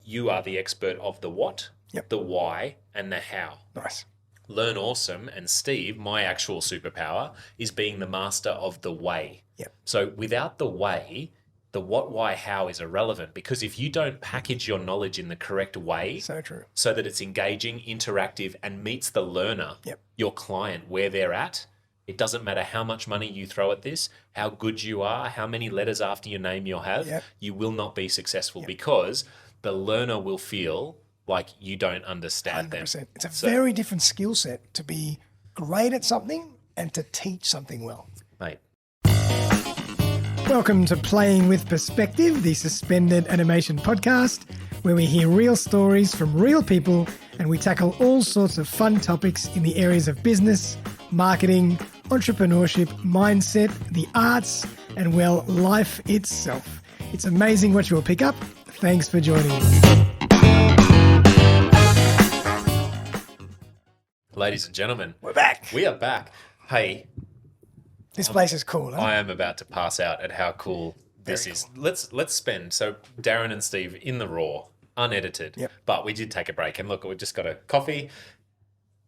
you are the expert of the what, Yep. the why, and the how. Nice. Learn Awesome and Steve, my actual superpower, is being the master of the way. Yep. So without the way, the what, why, how is irrelevant, because if you don't package your knowledge in the correct way So true. so that it's engaging, interactive, and meets the learner, Yep. your client, where they're at, it doesn't matter how much money you throw at this, how good you are, how many letters after your name you'll have, Yep. you will not be successful because the learner will feel like you don't understand 100%. them. It's a very different skill set to be great at something and to teach something well. Mate. Welcome to Playing with Perspective, the suspended animation podcast, where we hear real stories from real people and we tackle all sorts of fun topics in the areas of business, marketing, entrepreneurship, mindset, the arts, and, well, life itself. It's amazing what you will pick up. Thanks for joining us. Ladies and gentlemen, We're back. we are back. Hey, This place is cool, huh? I am about to pass out at how cool this is. Let's spend, so Darren and Steve in the raw, unedited, Yep. but we did take a break. And look, we just got a coffee.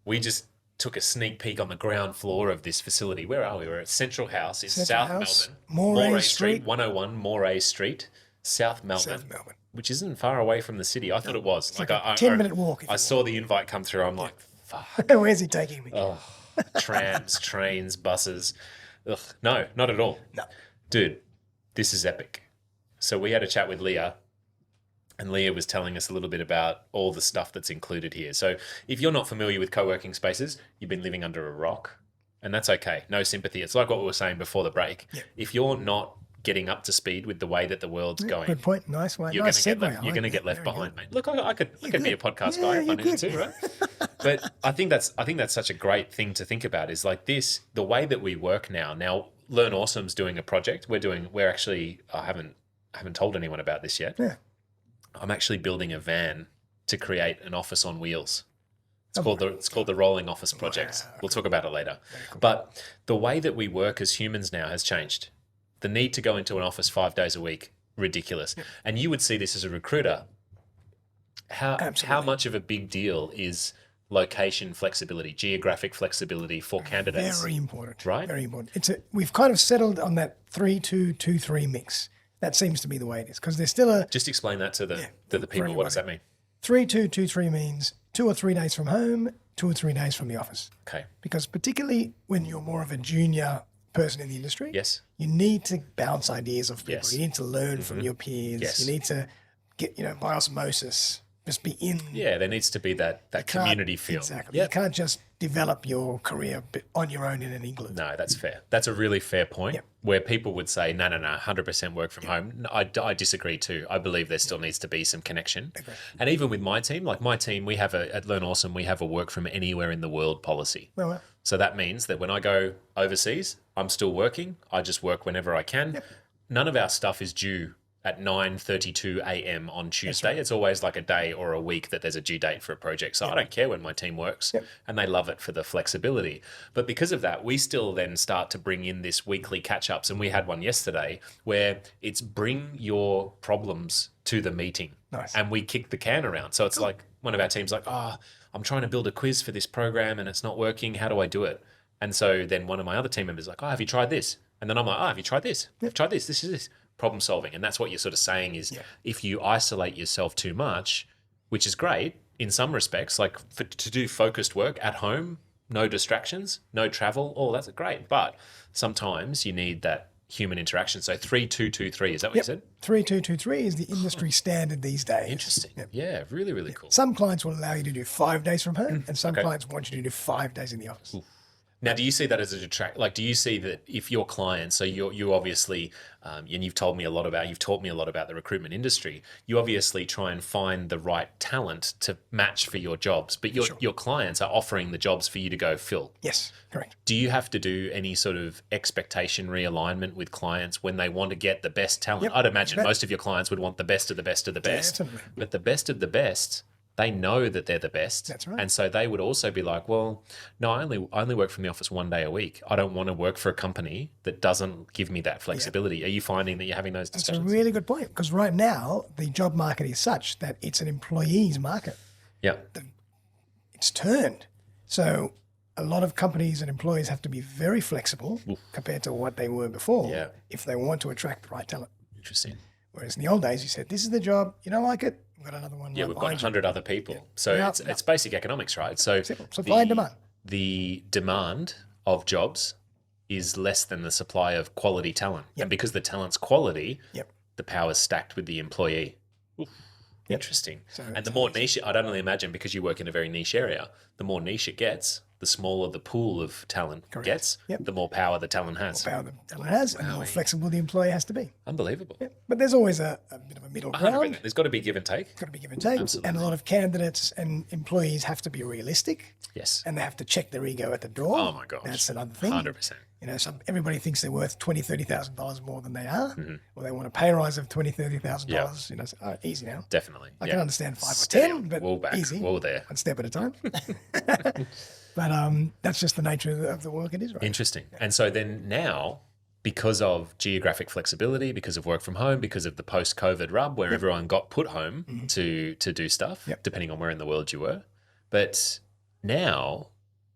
We just took a sneak peek on the ground floor of this facility. Where are we? We're at Central House in Central South House, Melbourne. Moray Street. 101 Moray Street, South Melbourne. South Melbourne. Which isn't far away from the city. I thought it was. It's like a 10-minute walk. I saw the invite come through. I'm like, fuck. Where's he taking me? Oh, trams, trains, buses. Ugh, no, not at all. No. Dude, this is epic. So we had a chat with Leah, and Leah was telling us a little bit about all the stuff that's included here. So if you're not familiar with co-working spaces, you've been living under a rock, and that's okay. No sympathy. It's like what we were saying before the break. Yeah. If you're not getting up to speed with the way that the world's going, Good point. Nice one. you're Nice going to segue. get left, get left behind, mate. Look, I could be a podcast guy Yeah, if I you're needed good. to, right? But I think that's such a great thing to think about. Is like this, the way that we work now. Now, Learn Awesome's doing a project. We're actually I haven't told anyone about this yet. Yeah. I'm actually building a van to create an office on wheels. It's called the Rolling Office Project. Wow. We'll talk about it later. But the way that we work as humans now has changed. The need to go into an office 5 days a week, ridiculous. And you would see this as a recruiter. How Absolutely. much of a big deal is location flexibility, geographic flexibility for candidates? Very important. Right? Very important. We've kind of settled on that 3-2-2-3 mix. That seems to be the way it is because there's still a Just explain that to the people. very What does that mean? 3-2-2-3 means 2 or 3 days from home, 2 or 3 days from the office. Okay. Because particularly when you're more of a junior person in the industry, Yes. you need to bounce ideas off people. Yes. You need to learn from your peers. Yes. You need to get, by osmosis, just be in. Yeah, there needs to be that community feel. Exactly. Yep. You can't just develop your career on your own in an igloo. No, that's fair. That's a really fair point. Yep. Where people would say, no, 100% work from home. No, I disagree too. I believe there still needs to be some connection. Agree. And even with my team, we have at Learn Awesome, we have a work from anywhere in the world policy. Oh, well, So that means that when I go overseas, I'm still working. I just work whenever I can. Yep. None of our stuff is due at 9:32 a.m. on Tuesday. It's always like a day or a week that there's a due date for a project. So I don't care when my team works, and they love it for the flexibility. But because of that, we still then start to bring in this weekly catch-ups, and we had one yesterday where it's bring your problems to the meeting. Nice. And we kick the can around. So it's like one of our teams like, I'm trying to build a quiz for this program and it's not working. How do I do it? And so then one of my other team members is like, have you tried this? And then I'm like, have you tried this? Have you tried this? This is this. Problem solving. And that's what you're sort of saying is if you isolate yourself too much, which is great in some respects, like to do focused work at home, no distractions, no travel, that's great. But sometimes you need that human interaction. So 3-2-2-3, is that what you said? 3-2-2-3 is the industry standard these days. Interesting. Yeah, really, really cool. Some clients will allow you to do 5 days from home, and some clients want you to do 5 days in the office. Now, do you see that as a detract? Like, do you see that if your clients, so you obviously, and you've taught me a lot about the recruitment industry. You obviously try and find the right talent to match for your jobs, but your clients are offering the jobs for you to go fill. Yes, correct. Do you have to do any sort of expectation realignment with clients when they want to get the best talent? Yep. I'd imagine most of your clients would want the best of the best of the best. Definitely. But the best of the best, they know that they're the best. That's right. And so they would also be like, well, no, I only work from the office 1 day a week. I don't want to work for a company that doesn't give me that flexibility. Are you finding that you're having those That's a discussions? really good point, because right now the job market is such that it's an employee's market. Yeah. It's turned. So a lot of companies and employees have to be very flexible compared to what they were before Yeah. if they want to attract the right talent. Interesting. Whereas in the old days, you said, this is the job, you don't like it, we've got another one. Yeah, right we've got behind you. 100 other people. So Yeah. it's basic economics, right? So Simple. Supply and demand. The demand of jobs is less than the supply of quality talent. And because the talent's quality, Yep. the power's stacked with the employee. Interesting. So And the more niche, I'd only imagine, because you work in a very niche area, the more niche it gets, the smaller the pool of talent gets, Yep. the more power the talent has. Power the talent has, and the more flexible the employee has to be. Unbelievable. But there's always a bit of a middle 100%. ground. There's got to be give and take. Got to be give and take. And a lot of candidates and employees have to be realistic, Yes. and they have to check their ego at the door. Oh my gosh. That's another thing. 100%. You know, everybody thinks they're worth $20,000, $30,000 more than they are, Mm-hmm. or they want a pay rise of $20,000, $30,000. You know, so, easy now. Definitely. I can understand 5 or Steady 10, but Wall back. easy. Wall there. One step at a time. But that's just the nature of the work it is, right? Interesting. And so then now, because of geographic flexibility, because of work from home, because of the post-COVID rub where everyone got put home to do stuff, depending on where in the world you were. But now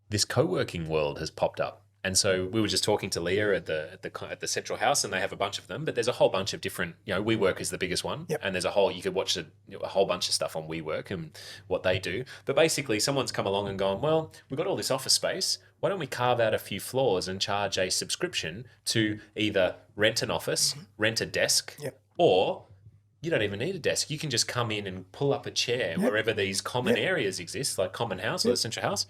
this co-working world has popped up. And so we were just talking to Leah at the Central House, and they have a bunch of them, but there's a whole bunch of different, WeWork is the biggest one. And there's you could watch a whole bunch of stuff on WeWork and what they do. But basically someone's come along and gone, well, we've got all this office space. Why don't we carve out a few floors and charge a subscription to either rent an office, rent a desk, or you don't even need a desk. You can just come in and pull up a chair wherever these common areas exist, like Common House or the Central House.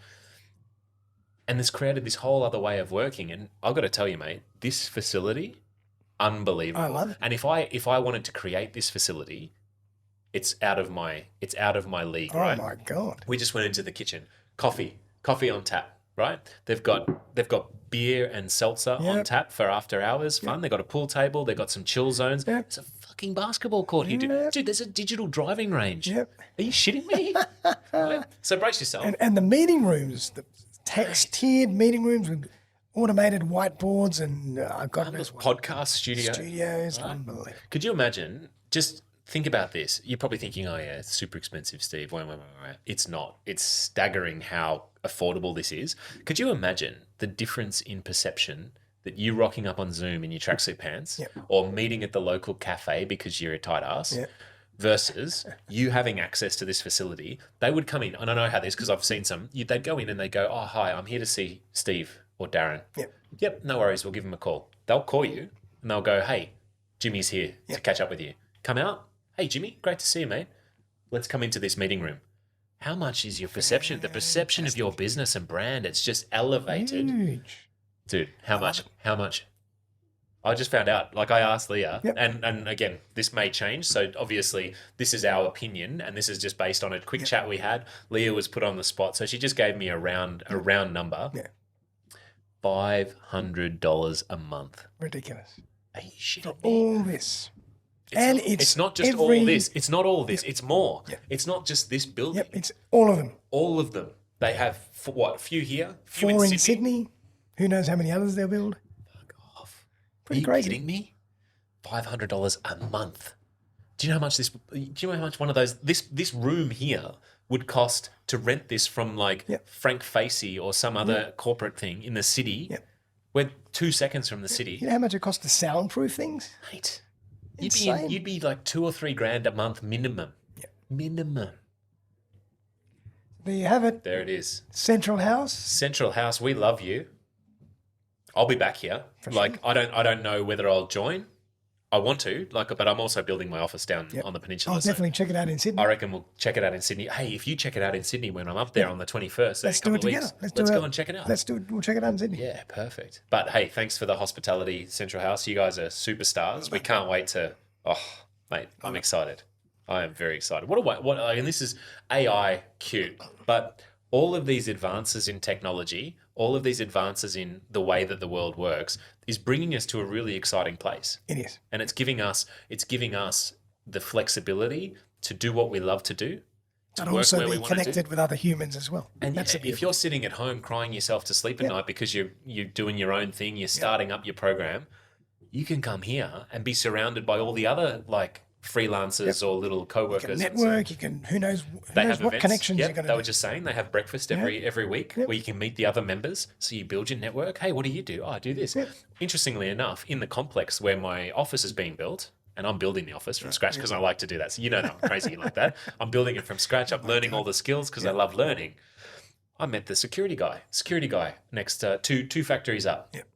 And this created this whole other way of working. And I've got to tell you, mate, this facility, unbelievable. I love it. And if I wanted to create this facility, it's out of my league, right? Oh my God. We just went into the kitchen. Coffee on tap, right? They've got beer and seltzer on tap for after hours fun. They've got a pool table. They've got some chill zones. There's a fucking basketball court here, dude. There's a digital driving range. Are you shitting me? Right? So brace yourself. And the meeting rooms, the tiered meeting rooms with automated whiteboards and God knows what. Podcast Studios. Unbelievable. Could you imagine? Just think about this. You're probably thinking, oh yeah, it's super expensive, Steve. Wait. It's not. It's staggering how affordable this is. Could you imagine the difference in perception that you rocking up on Zoom in your tracksuit pants or meeting at the local cafe because you're a tight ass versus you having access to this facility? They would come in, and I know how this because I've seen some. They'd go in and they go, oh, hi, I'm here to see Steve or Darren. Yep, no worries. We'll give them a call. They'll call you and they'll go, hey, Jimmy's here to catch up with you. Come out. Hey, Jimmy, great to see you, mate. Let's come into this meeting room. How much is your perception? The perception of your business and brand, it's just elevated. Huge. Dude, how much? How much? I just found out, like I asked Leah, and again, this may change. So obviously this is our opinion and this is just based on a quick chat we had. Leah was put on the spot. So she just gave me a round number. $500 a month. Ridiculous. Are you shitting me? All this. It's not just all this. It's not all this. It's more. It's not just this building. It's all of them. All of them. They have, a few here? Few 4 in Sydney. Who knows how many others they'll build? Fuck off. Pretty Are you crazy. kidding me? $500 a month. Do you know how much how much one of those, this room here would cost to rent this from Frank Facey or some other corporate thing in the city? We're 2 seconds from the city. You know how much it costs to soundproof things? Mate. Insane. You'd be like $2 or $3 grand a month minimum. Minimum. There you have it. There it is. Central House. Central House, we love you. I'll be back here. I don't know whether I'll join. I want to, but I'm also building my office down on the peninsula. I'll definitely check it out in Sydney. I reckon we'll check it out in Sydney. Hey, if you check it out in Sydney when I'm up there on the 21st, let's do it together. Let's go and check it out. Let's do it. We'll check it out in Sydney. Yeah, perfect. But hey, thanks for the hospitality, Central House. You guys are superstars. We can't wait to. Oh, mate, I'm excited. I am very excited. And this is AI cute, but all of these advances in technology, all of these advances in the way that the world works is bringing us to a really exciting place. It is. And it's giving us the flexibility to do what we love to do But work also where we be want to do. connected with other humans as well. And That's if you're sitting at home crying yourself to sleep at night because you're doing your own thing, you're starting up your program, you can come here and be surrounded by all the other like freelancers or little you co-workers. can network, you can, who knows what Events. connections you're going They to were do. just saying they have breakfast every week where you can meet the other members. So you build your network. Hey, what do you do? Oh, I do this. Interestingly enough, in the complex where my office is being built, and I'm building the office from scratch because I like to do that. So you know that I'm crazy like that. I'm building it from scratch. I'm learning all the skills because I love learning. I met the security guy next two factories up. Yep.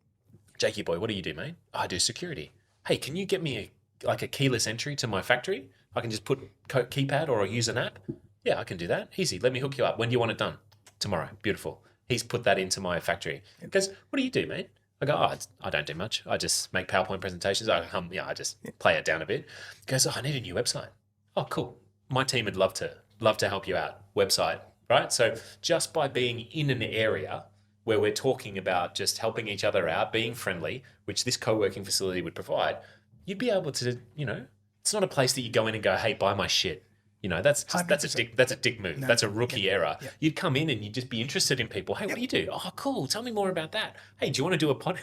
Jakey boy, what do you do, mate? I do security. Hey, can you get me a keyless entry to my factory? I can just put keypad or use an app. Yeah, I can do that. Easy. Let me hook you up. When do you want it done? Tomorrow. Beautiful. He's put that into my factory. He goes, what do you do, mate? I go, I don't do much. I just make PowerPoint presentations. I just play it down a bit. He goes, I need a new website. Oh, cool. My team would love to help you out. Website, right? So just by being in an area where we're talking about just helping each other out, being friendly, which this co-working facility would provide, you'd be able to, it's not a place that you go in and go, hey, buy my shit. That's a dick move. That's a rookie error. Yeah. You'd come in and you'd just be interested in people. Hey, what do you do? Oh, cool. Tell me more about that. Hey, do you want to do a podcast?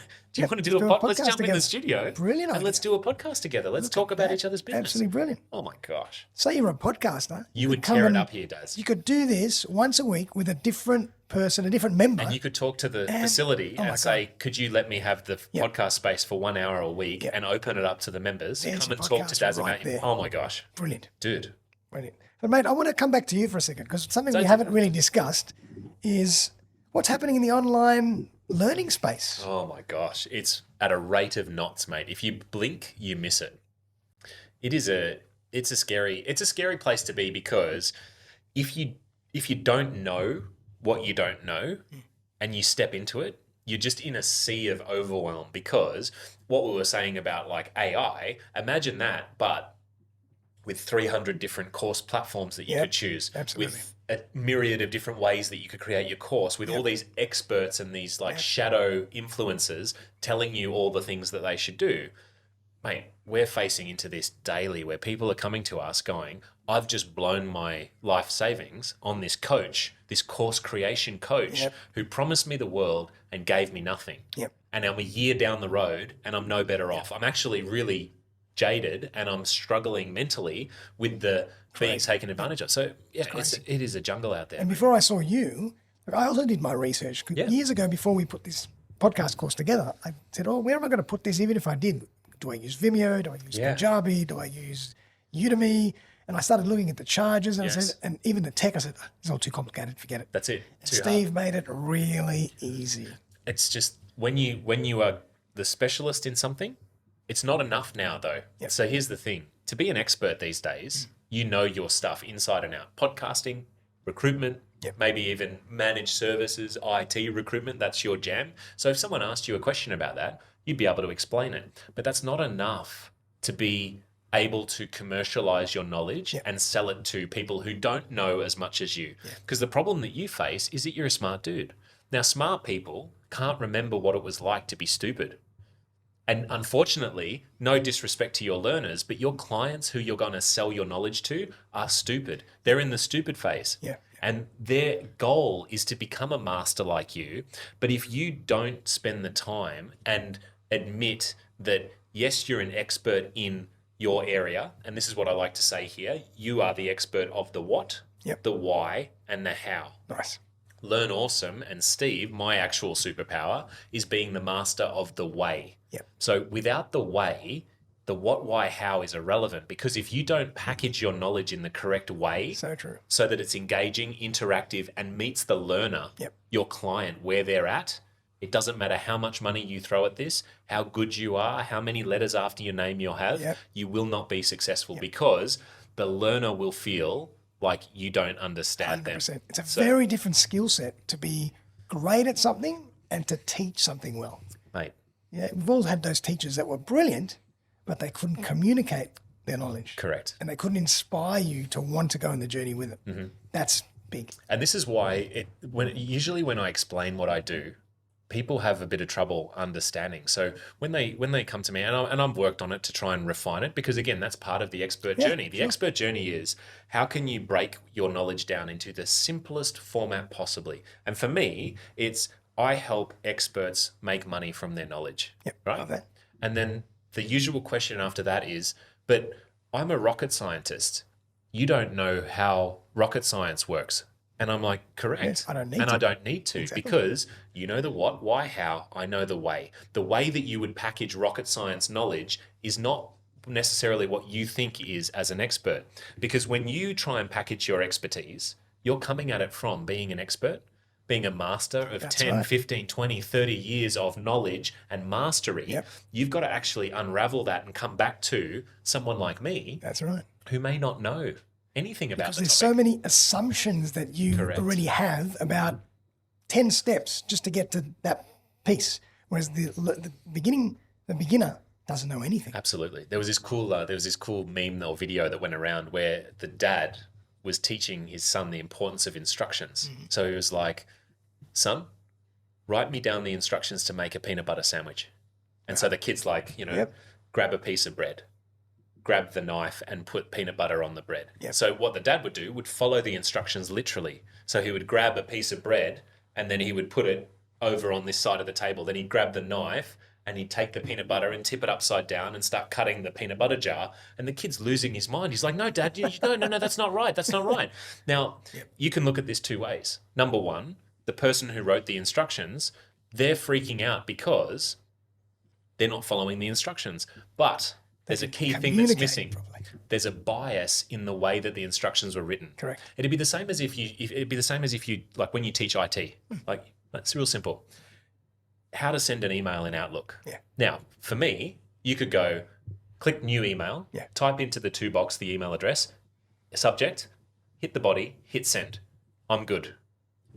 Let's jump in the studio. Brilliant. And let's do a podcast together. Let's talk about each other's business. Absolutely brilliant. Oh my gosh. Say you're a podcaster. You would tear it up here, Daz. You could do this once a week with a different person, a different member. And you could talk to the facility and say, could you let me have the podcast space for 1 hour a week and open it up to the members? Come and talk to Daz about it. Oh my gosh. Brilliant. Dude. Brilliant. But mate, I want to come back to you for a second because something we haven't really discussed is what's happening in the online learning space. Oh my gosh. It's at a rate of knots, mate. If you blink, you miss it. It's a scary place to be because if you don't know what you don't know and you step into it, you're just in a sea of overwhelm because what we were saying about like AI, imagine that, but with 300 different course platforms that you could choose, with a myriad of different ways that you could create your course, with all these experts and these like shadow influencers telling you all the things that they should do. Mate, we're facing into this daily where people are coming to us going, I've just blown my life savings on this coach, this course creation coach who promised me the world and gave me nothing. And I'm a year down the road and I'm no better off. I'm actually really jaded and I'm struggling mentally with the being taken advantage of. So it is a jungle out there. And before I saw you, I also did my research. Years ago, before we put this podcast course together, I said, where am I going to put this? Even if I did, do I use Vimeo? Do I use Kajabi? Do I use Udemy? And I started looking at the charges and I said, and even the tech, I said, it's all too complicated, forget it. That's it. And Steve made it really easy. It's just when you are the specialist in something, it's not enough now, though. So here's the thing. To be an expert these days, you know your stuff inside and out. Podcasting, recruitment, maybe even managed services, IT recruitment, that's your jam. So if someone asked you a question about that, you'd be able to explain it. But that's not enough to be able to commercialize your knowledge and sell it to people who don't know as much as you. Because the problem that you face is that you're a smart dude. Now, smart people can't remember what it was like to be stupid. And unfortunately, no disrespect to your learners, but your clients who you're going to sell your knowledge to are stupid. They're in the stupid phase. And their goal is to become a master like you. But if you don't spend the time and admit that, yes, you're an expert in your area, and this is what I like to say here, you are the expert of the what, the why, and the how. Nice. Learn Awesome and Steve, my actual superpower, is being the master of the way. So without the way, the what, why, how is irrelevant because if you don't package your knowledge in the correct way, so true, so that it's engaging, interactive, and meets the learner, your client, where they're at, it doesn't matter how much money you throw at this, how good you are, how many letters after your name you'll have, you will not be successful because the learner will feel like you don't understand 100%. them. It's a very different skill set to be great at something and to teach something well. Mate. Yeah, we've all had those teachers that were brilliant, but they couldn't communicate their knowledge. Correct. And they couldn't inspire you to want to go on the journey with it. That's big. And this is why usually when I explain what I do, people have a bit of trouble understanding. So when they come to me, and I've worked on it to try and refine it, because again, that's part of the expert journey. The expert journey is how can you break your knowledge down into the simplest format possibly? And for me, it's I help experts make money from their knowledge, right? Love that. And then the usual question after that is, but I'm a rocket scientist. You don't know how rocket science works. And I'm like, correct. Yes, I don't need and to. I don't need to Exactly. because you know the what, why, how, I know the way. The way that you would package rocket science knowledge is not necessarily what you think is as an expert. Because when you try and package your expertise, you're coming at it from being an expert, being a master of That's 10, right. 15, 20, 30 years of knowledge and mastery. Yep. You've got to actually unravel that and come back to someone like me That's right. who may not know anything about Because the there's topic. so many assumptions that you Correct. already have about 10 steps just to get to that piece. Whereas the beginner doesn't know anything. Absolutely. There was this cool meme or video that went around where the dad was teaching his son the importance of instructions. So he was like, son, write me down the instructions to make a peanut butter sandwich. And so the kid's like, grab a piece of bread, grab the knife and put peanut butter on the bread. Yep. So what the dad would do would follow the instructions literally. So he would grab a piece of bread and then he would put it over on this side of the table. Then he'd grab the knife and he'd take the peanut butter and tip it upside down and start cutting the peanut butter jar. And the kid's losing his mind. He's like, no, Dad, no, that's not right. That's not right. Now, you can look at this two ways. Number one, the person who wrote the instructions, they're freaking out because they're not following the instructions. But there's a key thing that's missing. Properly. There's a bias in the way that the instructions were written. Correct. It'd be the same as if you like when you teach IT. Like that's real simple. How to send an email in Outlook. Yeah. Now, for me, you could go click new email, type into the to box the email address, subject, hit the body, hit send. I'm good.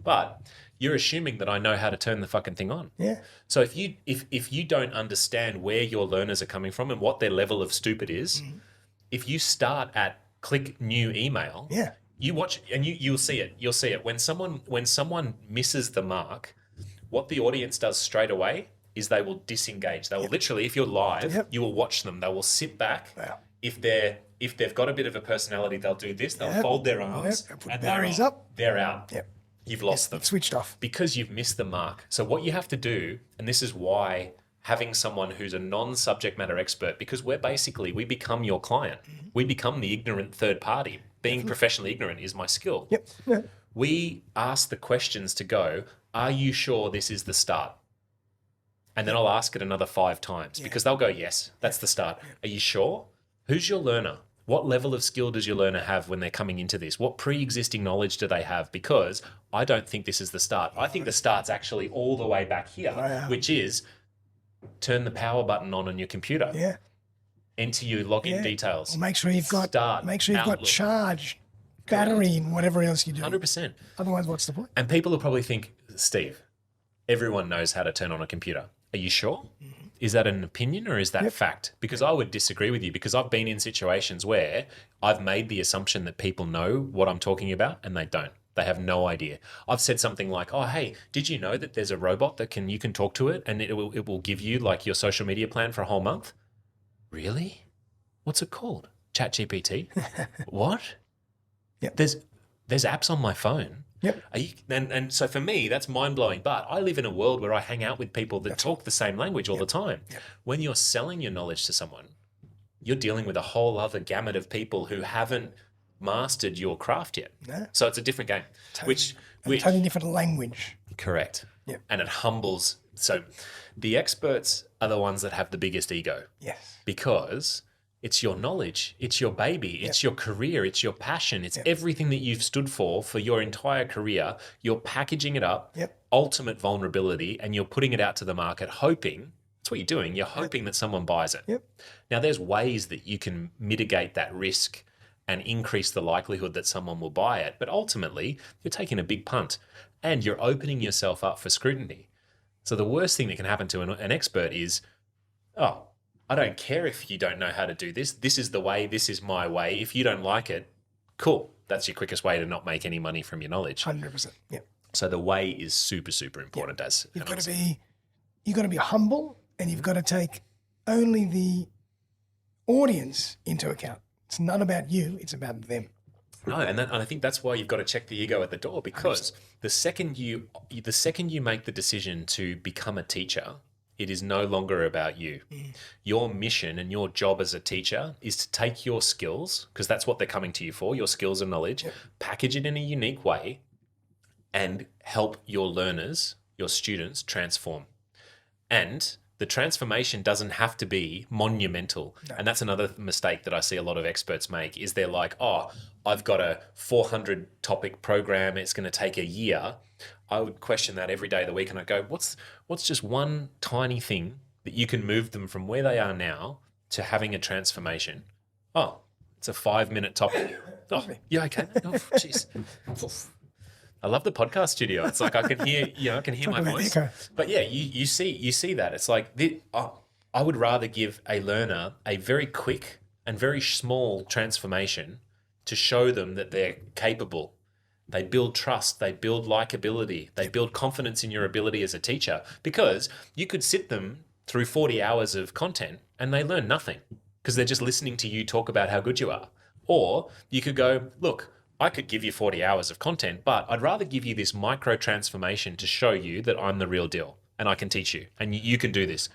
But you're assuming that I know how to turn the fucking thing on. Yeah. So if you don't understand where your learners are coming from and what their level of stupid is, if you start at click new email, you watch and you'll see it. You'll see it when someone misses the mark. What the audience does straight away is they will disengage. They will literally, if you're live, you will watch them. They will sit back. Wow. If they've got a bit of a personality, they'll do this. They'll fold their arms Put and barriers they're up. They're out. Yep. You've lost them. Switched off. Because you've missed the mark. So what you have to do, and this is why having someone who's a non-subject matter expert, because we become your client. We become the ignorant third party. Being professionally ignorant is my skill. Yep. Yeah. We ask the questions to go, are you sure this is the start? And then I'll ask it another 5 times because they'll go, yes, that's the start. Are you sure? Who's your learner? What level of skill does your learner have when they're coming into this? What pre-existing knowledge do they have? Because I don't think this is the start. I think the start's actually all the way back here, which is turn the power button on your computer. Yeah. Enter your login details. Well, make sure you've got Outlook. charge, battery, and whatever else you do. 100%. Otherwise, what's the point? And people will probably think, Steve, everyone knows how to turn on a computer. Are you sure? Is that an opinion or is that fact? Because I would disagree with you because I've been in situations where I've made the assumption that people know what I'm talking about and they don't. They have no idea. I've said something like, oh, hey, did you know that there's a robot that you can talk to it and it will give you like your social media plan for a whole month? Really? What's it called? ChatGPT? What? Yep. There's apps on my phone. Yep. And so for me, that's mind-blowing. But I live in a world where I hang out with people that talk the same language all the time. Yep. When you're selling your knowledge to someone, you're dealing with a whole other gamut of people who haven't mastered your craft yet. No. So it's a different game. Which totally different language. Correct. Yep. And it humbles. So the experts are the ones that have the biggest ego. Yes. Because it's your knowledge, it's your baby, it's your career, it's your passion, it's everything that you've stood for your entire career. You're packaging it up, ultimate vulnerability, and you're putting it out to the market hoping, that's what you're doing, you're hoping that someone buys it. Yep. Now, there's ways that you can mitigate that risk and increase the likelihood that someone will buy it, but ultimately, you're taking a big punt and you're opening yourself up for scrutiny. So the worst thing that can happen to an expert is, oh, I don't care if you don't know how to do this. This is the way. This is my way. If you don't like it, cool. That's your quickest way to not make any money from your knowledge. 100%. Yeah. So the way is super, super important as You've an got to be humble, and you've got to take only the audience into account. It's not about you, it's about them. No, and I think that's why you've got to check the ego at the door, because the second you make the decision to become a teacher, it is no longer about you. Your mission and your job as a teacher is to take your skills, because that's what they're coming to you for, your skills and knowledge, package it in a unique way, and help your learners, your students, transform. And the transformation doesn't have to be monumental. No. And that's another mistake that I see a lot of experts make, is they're like, oh, I've got a 400 topic program, it's going to take a year. I would question that every day of the week, and I go, what's just one tiny thing that you can move them from where they are now to having a transformation? Oh, it's a 5-minute topic. Oh, yeah, okay. Oh, jeez. I love the podcast studio. It's like I can hear my voice. But yeah, you see that. It's like I would rather give a learner a very quick and very small transformation to show them that they're capable. They build trust, they build likability, they build confidence in your ability as a teacher, because you could sit them through 40 hours of content and they learn nothing because they're just listening to you talk about how good you are. Or you could go, look, I could give you 40 hours of content, but I'd rather give you this micro transformation to show you that I'm the real deal and I can teach you and you can do this.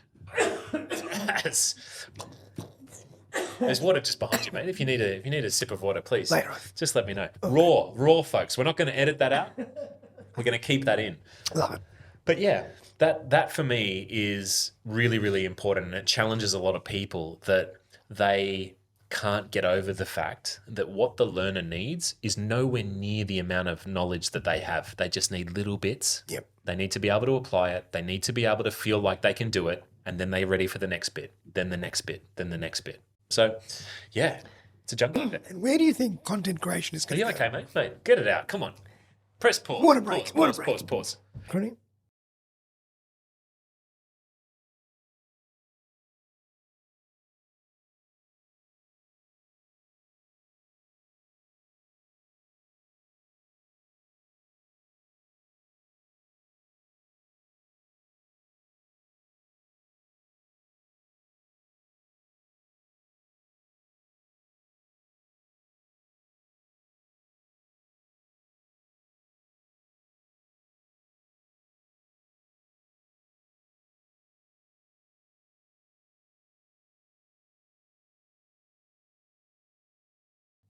There's water just behind you, mate. If you need a sip of water, please just let me know. Okay. Raw, folks. We're not going to edit that out. We're going to keep that in. Love it. But yeah, that for me is really, really important, and it challenges a lot of people that they can't get over the fact that what the learner needs is nowhere near the amount of knowledge that they have. They just need little bits. Yep. They need to be able to apply it. They need to be able to feel like they can do it, and then they're ready for the next bit, then the next bit, then the next bit. So, yeah, it's a jungle. And where do you think content creation is going to go? Okay, mate? Mate, get it out. Come on. Press pause. Water break. Pause. Corney?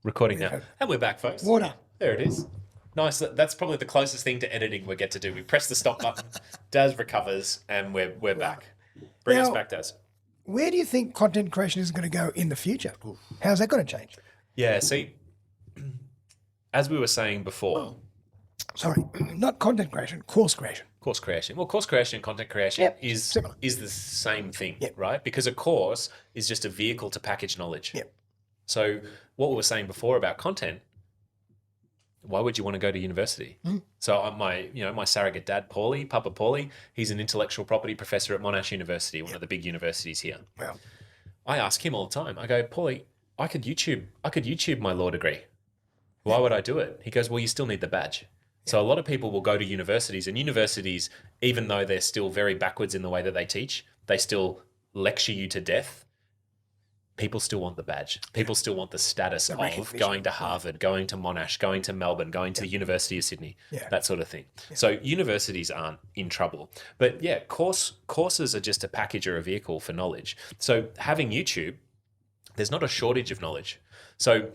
Recording now. And we're back, folks. Water. There it is. Nice. That's probably the closest thing to editing we get to do. We press the stop button, Daz recovers, and we're back. Bring us back, Daz. Where do you think content creation is going to go in the future? How's that going to change? Yeah, see, as we were saying before... Sorry, not content creation, course creation. Course creation. Well, course creation and content creation is the same thing, right? Because a course is just a vehicle to package knowledge. Yep. So what we were saying before about content, why would you want to go to university? So my surrogate dad, Papa Paulie, he's an intellectual property professor at Monash University, one of the big universities here. Wow. I ask him all the time. I go, Paulie, I could YouTube my law degree. Why would I do it? He goes, well, you still need the badge. So a lot of people will go to universities, and universities, even though they're still very backwards in the way that they teach, they still lecture you to death. People still want the badge. People still want the status of going to Harvard, going to Monash, going to Melbourne, going to the University of Sydney, that sort of thing. So universities aren't in trouble. But yeah, courses are just a package or a vehicle for knowledge. So having YouTube, there's not a shortage of knowledge. So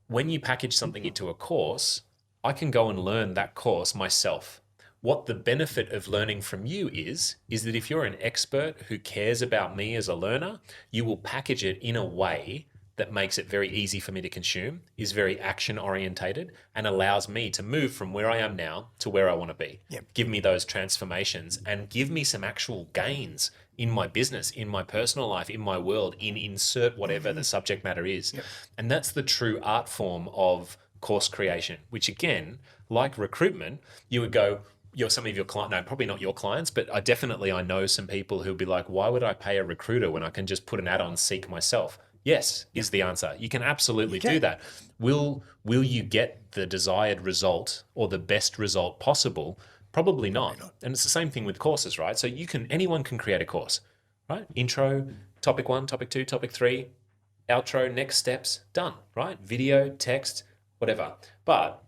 when you package something into a course, I can go and learn that course myself. What the benefit of learning from you is that if you're an expert who cares about me as a learner, you will package it in a way that makes it very easy for me to consume, is very action orientated, and allows me to move from where I am now to where I want to be. Give me those transformations and give me some actual gains in my business, in my personal life, in my world, insert whatever the subject matter is. And that's the true art form of course creation, which again, like recruitment, you would go, some of your clients, no, probably not your clients, but I know some people who'll be like, why would I pay a recruiter when I can just put an ad on Seek myself? Yes, is the answer. You can absolutely do that. Will you get the desired result or the best result possible? Probably not. And it's the same thing with courses, right? So anyone can create a course, right? Intro, topic 1, topic 2, topic 3, outro, next steps, done, right? Video, text, whatever. But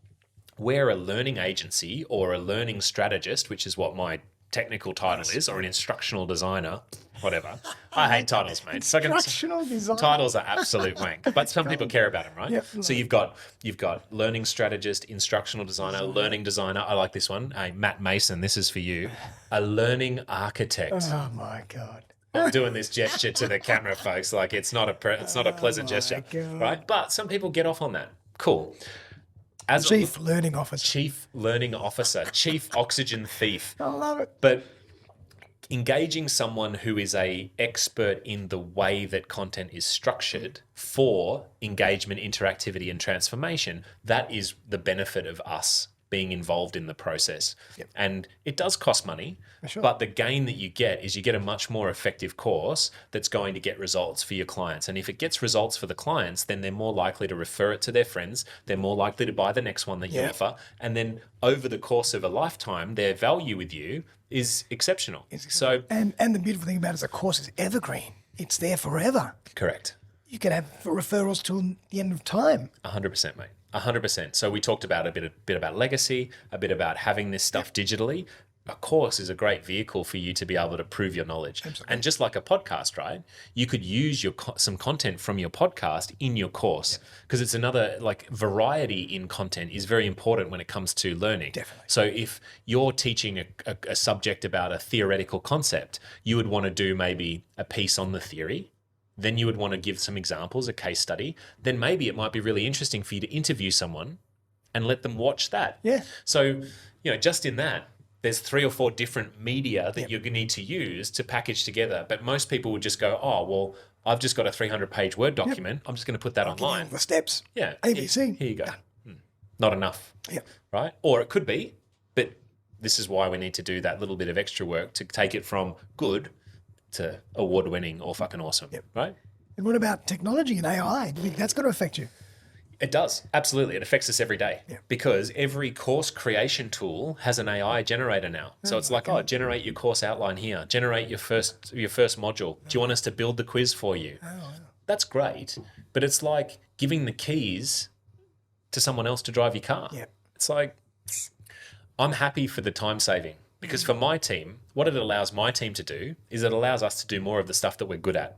we're a learning agency or a learning strategist, which is what my technical title is, or an instructional designer, whatever. I hate titles, mate. Instructional design. Titles are absolute wank, but some people care about them, right? Yep. So you've got learning strategist, instructional designer, learning designer. I like this one. Hey, Matt Mason, this is for you. A learning architect. Oh my God. I'm doing this gesture to the camera, folks. Like it's not a pleasant gesture, God. right? But some people get off on that. Cool. As Chief Learning Officer. Chief learning officer, chief oxygen thief. I love it. But engaging someone who is a expert in the way that content is structured for engagement, interactivity, and transformation, that is the benefit of us being involved in the process. Yep. And it does cost money, Sure. but the gain that you get is you get a much more effective course that's going to get results for your clients. And if it gets results for the clients, then they're more likely to refer it to their friends. They're more likely to buy the next one that you offer. And then over the course of a lifetime, their value with you is exceptional. So And the beautiful thing about it is the course is evergreen. It's there forever. correct. You can have referrals till the end of time. 100%, mate. 100%. So we talked about a bit about legacy, a bit about having this stuff digitally. A course is a great vehicle for you to be able to prove your knowledge. Absolutely. And just like a podcast, right? You could use some content from your podcast in your course because it's another variety in content is very important when it comes to learning. Definitely. So if you're teaching a subject about a theoretical concept, you would want to do maybe a piece on the theory. Then you would want to give some examples, a case study. Then maybe it might be really interesting for you to interview someone and let them watch that. Yeah. So, just in that, there's 3 or 4 different media that you're going to need to use to package together. But most people would just go, oh, well, I've just got a 300-page Word document. I'm just going to put that online. The steps. Yeah. ABC. Here you go. Not enough. Yep. Right? Or it could be, but this is why we need to do that little bit of extra work to take it from good to award-winning or fucking awesome, right? And what about technology and AI? Do you think that's going to affect you? It does. Absolutely. It affects us every day because every course creation tool has an AI generator now. So it's like, generate your course outline here, generate your first module. Do you want us to build the quiz for you? That's great. But it's like giving the keys to someone else to drive your car. Yeah. It's like, I'm happy for the time saving. Because for my team, what it allows my team to do is it allows us to do more of the stuff that we're good at.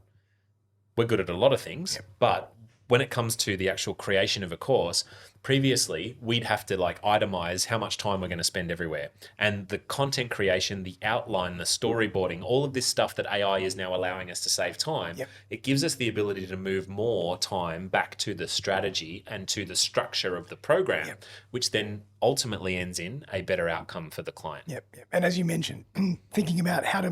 We're good at a lot of things, but when it comes to the actual creation of a course, previously we'd have to itemize how much time we're going to spend everywhere. And the content creation, the outline, the storyboarding, all of this stuff that AI is now allowing us to save time, it gives us the ability to move more time back to the strategy and to the structure of the program, which then ultimately ends in a better outcome for the client. Yep. And as you mentioned, thinking about how to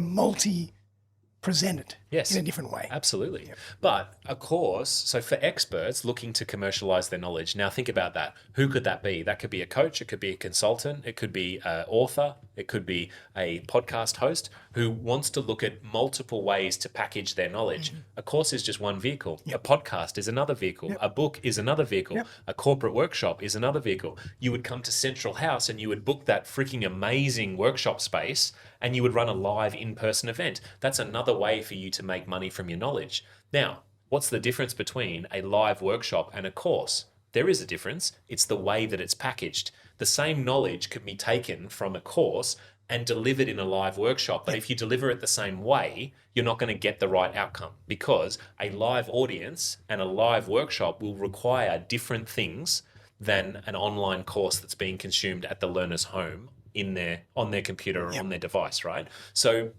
present it in a different way. Absolutely. But a course, so for experts looking to commercialize their knowledge, now think about that. Who could that be? That could be a coach, it could be a consultant, it could be an author, it could be a podcast host who wants to look at multiple ways to package their knowledge. A course is just one vehicle. A podcast is another vehicle. A book is another vehicle. A corporate workshop is another vehicle. You would come to Central House and you would book that freaking amazing workshop space and you would run a live in-person event. That's another way for you to make money from your knowledge. Now, what's the difference between a live workshop and a course? There is a difference. It's the way that it's packaged. The same knowledge can be taken from a course and delivered in a live workshop. But if you deliver it the same way, you're not going to get the right outcome because a live audience and a live workshop will require different things than an online course that's being consumed at the learner's home on their computer or on their device, right? So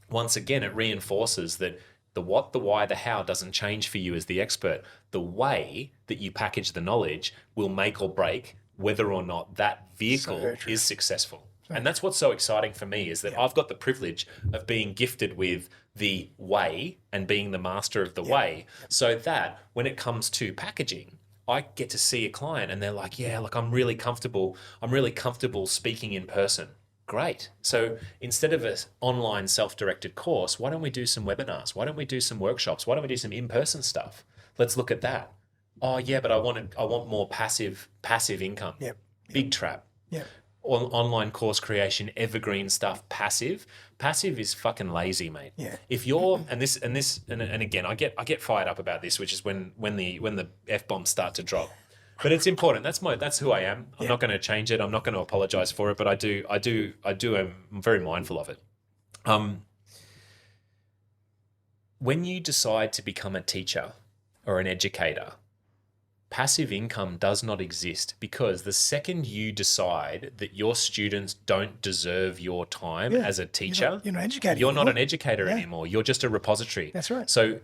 once again, it reinforces that the what, the why, the how doesn't change for you as the expert. The way that you package the knowledge will make or break whether or not that vehicle is successful. And that's what's so exciting for me is that I've got the privilege of being gifted with the way and being the master of the way, so that when it comes to packaging, I get to see a client and they're like, I'm really comfortable speaking in person. Great. So instead of an online self-directed course, why don't we do some webinars? Why don't we do some workshops? Why don't we do some in-person stuff? Let's look at that. Oh yeah, but I want more passive income. Yep. Big trap. Yep. Online course creation, evergreen stuff, passive is fucking lazy, mate. Yeah. If you're and again, I get fired up about this, which is when the F bombs start to drop. But it's important. That's who I am. I'm not going to change it. I'm not going to apologize for it, but I'm very mindful of it. When you decide to become a teacher or an educator, passive income does not exist, because the second you decide that your students don't deserve your time as a teacher, you're not educating. You're not an educator anymore. You're just a repository. That's right. So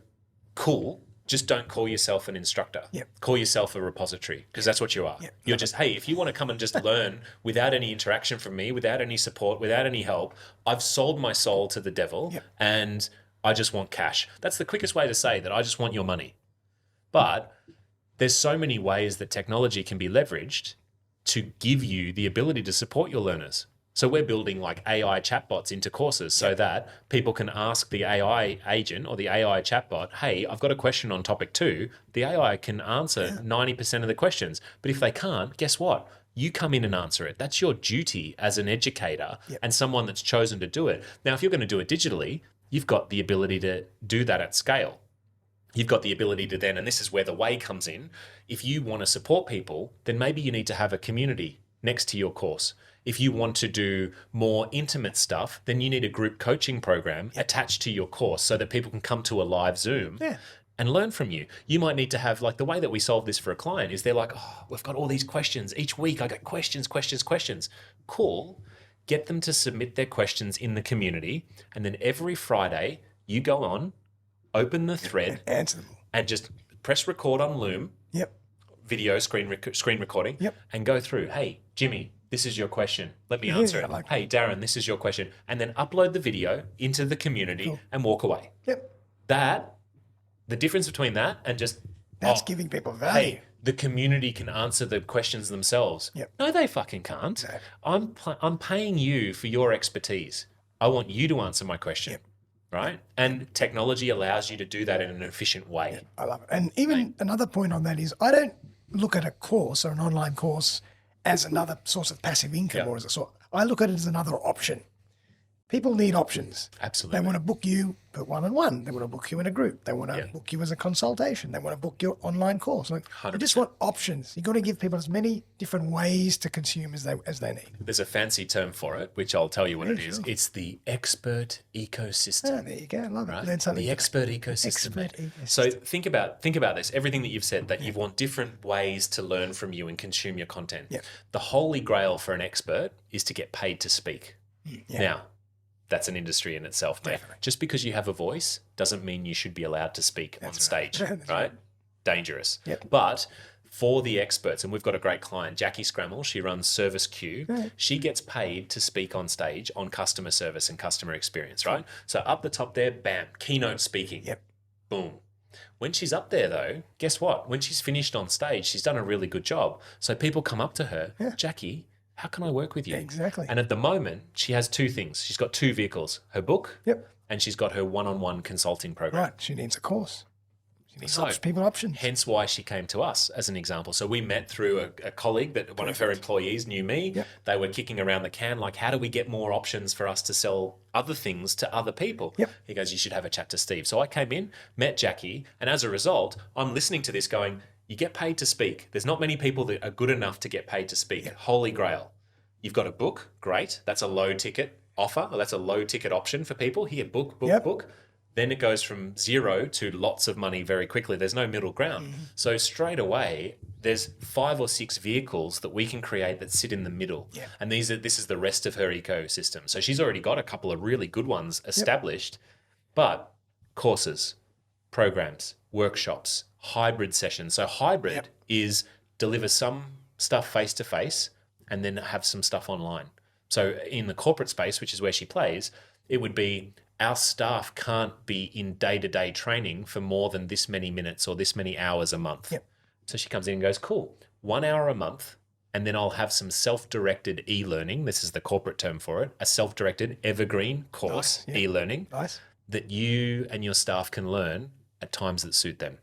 cool. Just don't call yourself an instructor. Yep. Call yourself a repository, because that's what you are. Yep. You're just, hey, if you want to come and just learn without any interaction from me, without any support, without any help, I've sold my soul to the devil and I just want cash. That's the quickest way to say that I just want your money. But there's so many ways that technology can be leveraged to give you the ability to support your learners. So we're building like AI chatbots into courses so that people can ask the AI agent or the AI chatbot, hey, I've got a question on topic 2. The AI can answer 90% of the questions. But if they can't, guess what? You come in and answer it. That's your duty as an educator and someone that's chosen to do it. Now, if you're going to do it digitally, you've got the ability to do that at scale. You've got the ability to then, and this is where the way comes in, if you want to support people, then maybe you need to have a community next to your course. If you want to do more intimate stuff, then you need a group coaching program attached to your course so that people can come to a live Zoom and learn from you. You might need to have, like, the way that we solve this for a client is they're like, oh, we've got all these questions. Each week I got questions. Cool. Get them to submit their questions in the community. And then every Friday you go on, open the thread, answer them, and just press record on Loom. Video screen recording. And go through. Hey, Jimmy, this is your question. Let me answer it. Hey, Darren, this is your question. And then upload the video into the community and walk away. The difference between that and just that's giving people value. Hey, the community can answer the questions themselves. No, they fucking can't. No. I'm paying you for your expertise. I want you to answer my question. Right? And technology allows you to do that in an efficient way. I love it. And even another point on that is, I don't look at a course or an online course as another source of passive income or as a source. I look at it as another option. People need options. Absolutely. They want to book you for one-on-one. They want to book you in a group. They want to book you as a consultation. They want to book your online course. Like, they just want options. You've got to give people as many different ways to consume as they need. There's a fancy term for it, which I'll tell you what it is. It's the expert ecosystem. Oh, there you go. I love it. Right? Learn something. The expert ecosystem. So think about this. Everything that you've said, that you want different ways to learn from you and consume your content. The holy grail for an expert is to get paid to speak. Now, that's an industry in itself, mate. Definitely. Just because you have a voice doesn't mean you should be allowed to speak on stage, right? Dangerous. But for the experts, and we've got a great client, Jackie Scrammell, she runs Service Q. She gets paid to speak on stage on customer service and customer experience, right? So up the top there, bam, keynote speaking. Boom. When she's up there, though, guess what? When she's finished on stage, she's done a really good job. So people come up to her, Jackie, how can I work with you? Exactly. And at the moment, she has 2 things. She's got 2 vehicles, her book and she's got her one-on-one consulting program. Right. She needs a course. She needs people options. Hence why she came to us as an example. So we met through a colleague that one of her employees knew me. They were kicking around the can, like, how do we get more options for us to sell other things to other people? He goes, you should have a chat to Steve. So I came in, met Jackie, and as a result, I'm listening to this going, you get paid to speak. There's not many people that are good enough to get paid to speak. Holy grail. You've got a book. Great. That's a low ticket offer. Or that's a low ticket option for people. Here, book. Then it goes from 0 to lots of money very quickly. There's no middle ground. So straight away, there's 5 or 6 vehicles that we can create that sit in the middle. And this is the rest of her ecosystem. So she's already got a couple of really good ones established, but courses, programs, workshops, hybrid sessions. So hybrid is deliver some stuff face-to-face and then have some stuff online. So in the corporate space, which is where she plays, it would be our staff can't be in day-to-day training for more than this many minutes or this many hours a month. So she comes in and goes, cool, 1 hour a month, and then I'll have some self-directed e-learning. This is the corporate term for it, a self-directed evergreen course, e-learning, that you and your staff can learn at times that suit them.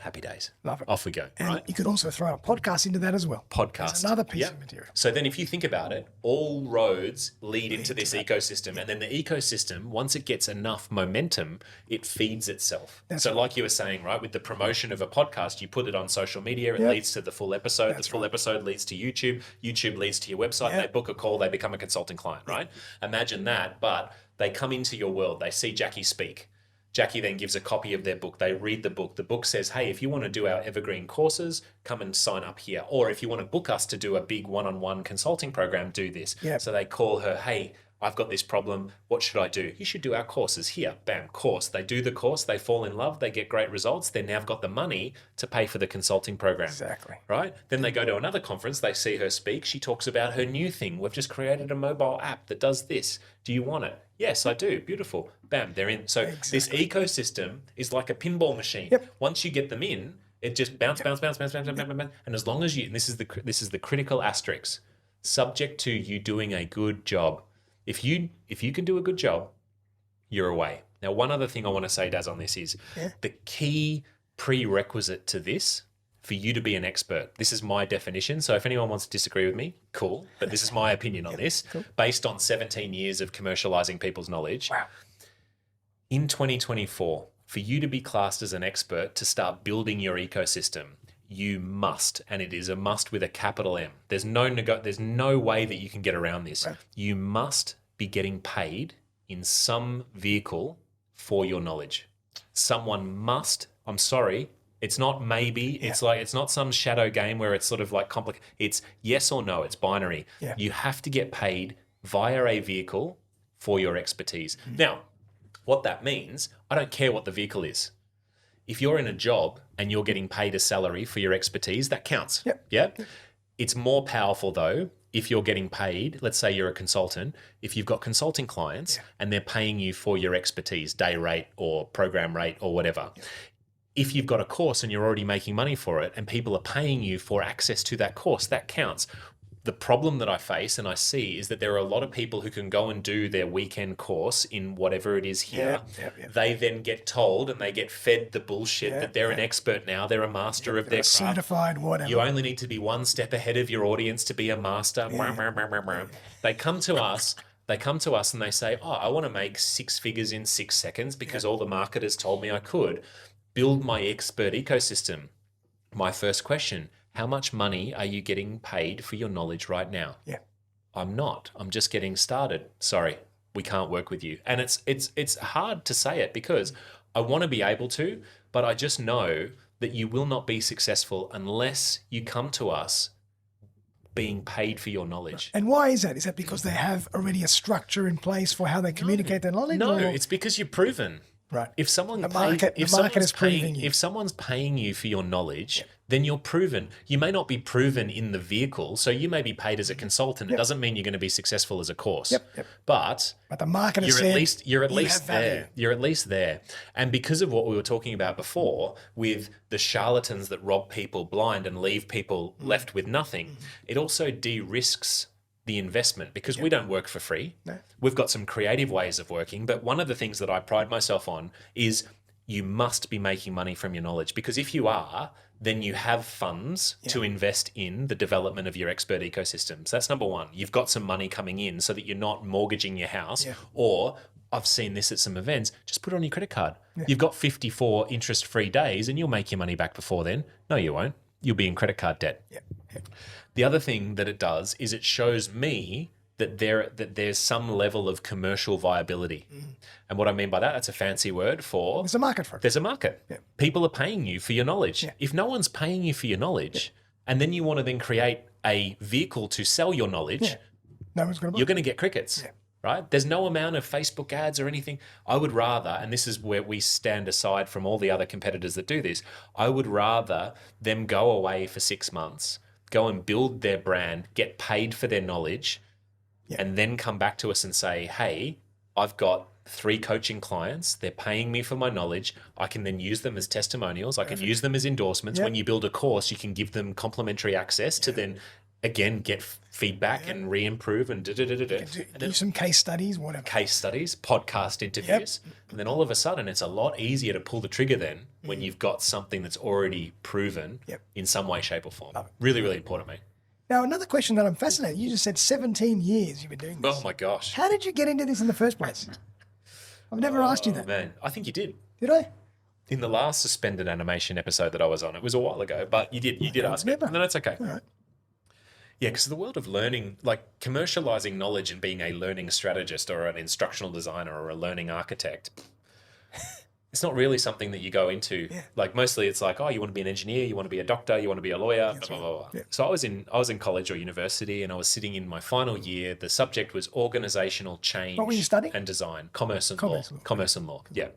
Happy days. Love it. Off we go. And right. you could also throw a podcast into that as well. Podcast. That's another piece Yep. of material. So then if you think about it, all roads lead into this ecosystem. And then the ecosystem, once it gets enough momentum, it feeds itself. That's so right. like you were saying, right, with the promotion of a podcast, you put it on social media, it Yep. leads to the full episode. That's The full episode leads to YouTube. YouTube leads to your website. Yep. They book a call, they become a consulting client, right? Imagine that. But they come into your world. They see Jackie speak. Jackie then gives a copy of their book. They read the book. The book says, hey, if you want to do our evergreen courses, come and sign up here. Or if you want to book us to do a big one-on-one consulting program, do this. Yep. So they call her, hey, I've got this problem. What should I do? You should do our courses here. Bam, course. They do the course. They fall in love. They get great results. They now have got the money to pay for the consulting program. Exactly. Right? Then they go to another conference. They see her speak. She talks about her new thing. We've just created a mobile app that does this. Do you want it? Yes, I do. Beautiful. Bam, they're in. So this ecosystem is like a pinball machine. Yep. Once you get them in, it just bounce. And as long as you, and this is the critical asterisk, subject to you doing a good job. If you can do a good job, you're away. Now, one other thing I want to say, Daz, on this is the key prerequisite to this for you to be an expert. This is my definition. So if anyone wants to disagree with me, cool. But this is my opinion on this, based on 17 years of commercializing people's knowledge. Wow. In 2024, for you to be classed as an expert, to start building your ecosystem, you must, and it is a must with a capital M. There's no way that you can get around this. Right. You must be getting paid in some vehicle for your knowledge. Someone must, I'm sorry, it's not maybe, it's like, it's not some shadow game where it's sort of like complicated. It's yes or no, it's binary. Yeah. You have to get paid via a vehicle for your expertise. Now, what that means, I don't care what the vehicle is. If you're in a job and you're getting paid a salary for your expertise, that counts. Yep. Yeah. It's more powerful though if you're getting paid, let's say you're a consultant, if you've got consulting clients and they're paying you for your expertise, day rate or program rate or whatever. If you've got a course and you're already making money for it and people are paying you for access to that course, that counts. The problem that I face and I see is that there are a lot of people who can go and do their weekend course in whatever it is here. They then get told and they get fed the bullshit that they're an expert now. They're a master of their craft. Certified, whatever. You only need to be one step ahead of your audience to be a master. They come to us. They come to us and they say, oh, I want to make 6 figures in 6 seconds because all the marketers told me I could. Build my expert ecosystem. My first question, how much money are you getting paid for your knowledge right now? Yeah. I'm not. I'm just getting started. Sorry, we can't work with you. And it's hard to say it because I want to be able to, but I just know that you will not be successful unless you come to us being paid for your knowledge. And why is that? Is that because they have already a structure in place for how they communicate their knowledge? No, or? it's because you're proven. Right. If someone The market is proving you. if someone's paying you for your knowledge, then you're proven. You may not be proven in the vehicle, so you may be paid as a consultant. It doesn't mean you're going to be successful as a course. But the market has you're said at least you have value. there. You're at least there. And because of what we were talking about before with the charlatans that rob people blind and leave people left with nothing, it also de-risks the investment because we don't work for free. No. We've got some creative ways of working, but one of the things that I pride myself on is you must be making money from your knowledge, because if you are, then you have funds to invest in the development of your expert ecosystems. That's number one. You've got some money coming in so that you're not mortgaging your house or I've seen this at some events, just put it on your credit card. You've got 54 interest-free days and you'll make your money back before then. No, you won't. You'll be in credit card debt. The other thing that it does is it shows me that there's some level of commercial viability. And what I mean by that, that's a fancy word for... There's a market for it. There's a market. People are paying you for your knowledge. If no one's paying you for your knowledge, and then you want to then create a vehicle to sell your knowledge, No one's going to buy you're going to get crickets. Right? There's no amount of Facebook ads or anything. I would rather, and this is where we stand aside from all the other competitors that do this, I would rather them go away for 6 months, go and build their brand, get paid for their knowledge, and then come back to us and say, hey, I've got 3 coaching clients. They're paying me for my knowledge. I can then use them as testimonials. I can use them as endorsements. When you build a course, you can give them complimentary access to then again, get feedback and re-improve and Do some case studies, whatever. case studies, podcast interviews. And then all of a sudden it's a lot easier to pull the trigger then when you've got something that's already proven in some way, shape or form. Really, really important, mate. Now, another question that I'm fascinated. You just said 17 years you've been doing this. Oh my gosh. How did you get into this in the first place? I've never asked you that. Man, I think you did. Did I? In the last suspended animation episode that I was on, it was a while ago, but you did ask me. No, that's okay. All right. Yeah, because the world of learning, like commercializing knowledge and being a learning strategist or an instructional designer or a learning architect, it's not really something that you go into. Yeah. Like mostly it's like, oh, you want to be an engineer, you want to be a doctor, you want to be a lawyer, blah, blah, blah, blah. Yeah. So I was in college or university and I was sitting in my final year. The subject was organizational change What were you studying? and design, commerce and Commerce law. law. Commerce and law, yeah.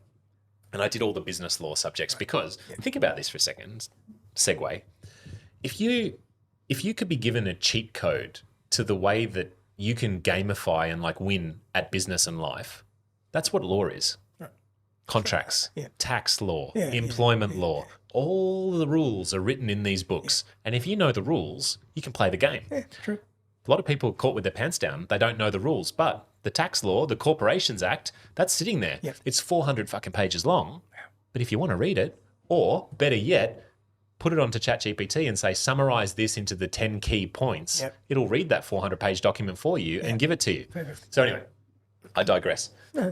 And I did all the business law subjects because, think about this for a second, segue. If you could be given a cheat code to the way that you can gamify and like win at business and life, that's what law is. Right. Tax law, Yeah, employment law, all the rules are written in these books. And if you know the rules, you can play the game. Yeah, true. A lot of people are caught with their pants down. They don't know the rules, but the tax law, the Corporations Act, that's sitting there. Yep. It's 400 fucking pages long. But if you want to read it, or better yet, put it onto ChatGPT and say, summarize this into the 10 key points, it'll read that 400-page document for you and give it to you. Perfect. So anyway, I digress.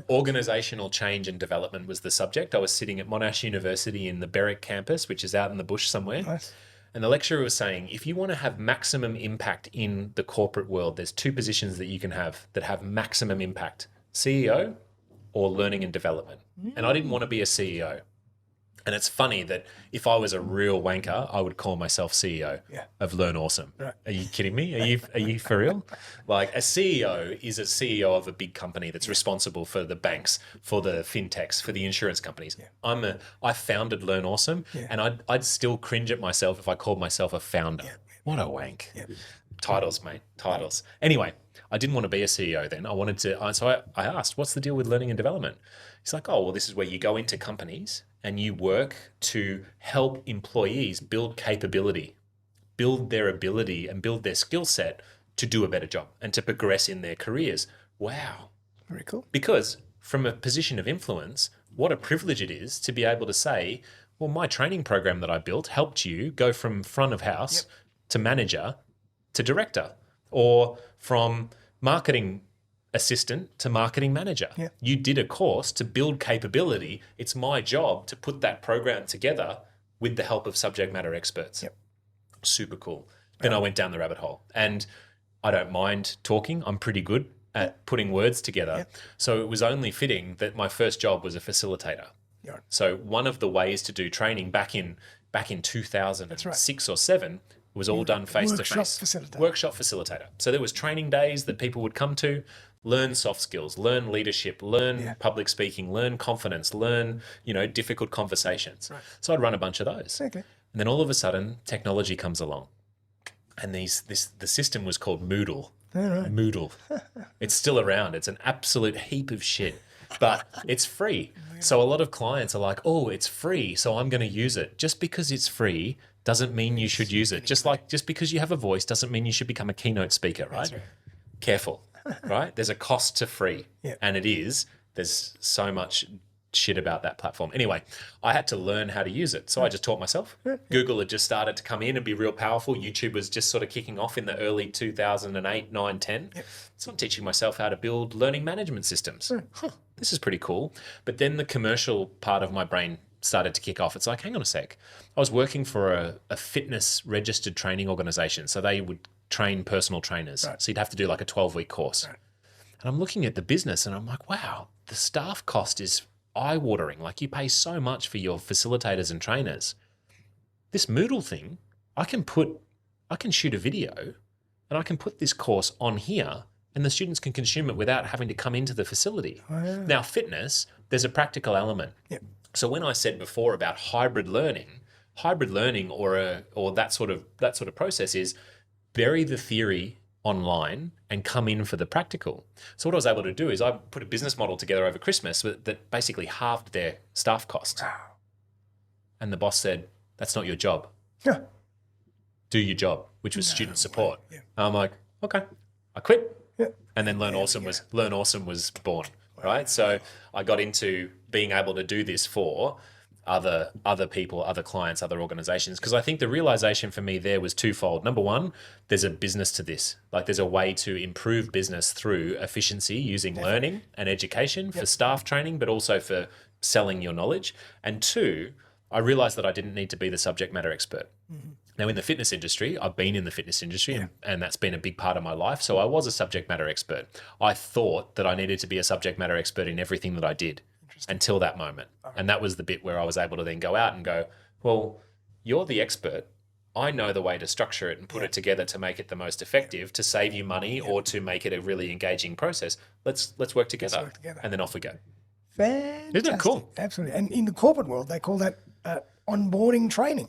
Organizational change and development was the subject. I was sitting at Monash University in the Berwick campus, which is out in the bush somewhere. Nice. And the lecturer was saying, if you want to have maximum impact in the corporate world, there's two positions that you can have that have maximum impact, CEO or learning and development. And I didn't want to be a CEO. And it's funny that if I was a real wanker, I would call myself CEO of Learn Awesome. Right. Are you kidding me? Are you for real? Like a CEO is a CEO of a big company that's responsible for the banks, for the fintechs, for the insurance companies. I founded Learn Awesome, and I'd still cringe at myself if I called myself a founder. What a wank. Titles, mate. Titles. Anyway, I didn't want to be a CEO then. I wanted to. So I asked, what's the deal with learning and development? He's like, oh, well, this is where you go into companies and you work to help employees build capability, build their ability and build their skill set to do a better job and to progress in their careers. Wow. Very cool. Because from a position of influence, what a privilege it is to be able to say, well, my training program that I built helped you go from front of house to manager to director, or from marketing assistant to marketing manager. You did a course to build capability. It's my job to put that program together with the help of subject matter experts. Super cool. Then I went down the rabbit hole, and I don't mind talking. I'm pretty good at putting words together. So it was only fitting that my first job was a facilitator. So one of the ways to do training back in 2006 or 7 was all done face-to-face. Workshop facilitator. So there was training days that people would come to, learn soft skills, learn leadership, learn public speaking, learn confidence, learn, difficult conversations. So I'd run a bunch of those. Okay. And then all of a sudden, technology comes along. And the system was called Moodle. Moodle. It's still around. It's an absolute heap of shit, but it's free. So a lot of clients are like, oh, it's free, so I'm going to use it. Just because it's free doesn't mean you should use it. Just because you have a voice doesn't mean you should become a keynote speaker, right? Careful, right? There's a cost to free, and there's so much shit about that platform. Anyway, I had to learn how to use it, so I just taught myself. Google had just started to come in and be real powerful. YouTube was just sort of kicking off in the early 2008, 9, 10. So I'm teaching myself how to build learning management systems. This is pretty cool. But then the commercial part of my brain started to kick off. It's like, hang on a sec. I was working for a fitness registered training organization. So they would train personal trainers. So you'd have to do like a 12-week course. And I'm looking at the business and I'm like, wow, the staff cost is eye-watering. Like you pay so much for your facilitators and trainers. This Moodle thing, I can shoot a video and I can put this course on here and the students can consume it without having to come into the facility. Now, fitness, there's a practical element. So when I said before about hybrid learning or that sort of process is bury the theory online and come in for the practical. So what I was able to do is I put a business model together over Christmas that basically halved their staff costs. And the boss said, that's not your job. Do your job. which was student support. Yeah. And I'm like, okay, I quit. Yeah. And then Learn Awesome was born, right? So I got into being able to do this for other people, other clients, other organizations. Because I think the realization for me there was twofold. Number one, there's a business to this. Like there's a way to improve business through efficiency using learning and education for staff training, but also for selling your knowledge. And two, I realized that I didn't need to be the subject matter expert. Now, in the fitness industry, I've been in the fitness industry and that's been a big part of my life. So I was a subject matter expert. I thought that I needed to be a subject matter expert in everything that I did until that moment. And that was the bit where I was able to then go out and go, well, you're the expert. I know the way to structure it and put it together to make it the most effective, to save you money or to make it a really engaging process. Let's work together. And then off we go. Fantastic. Isn't it cool? Absolutely. And in the corporate world, they call that onboarding training.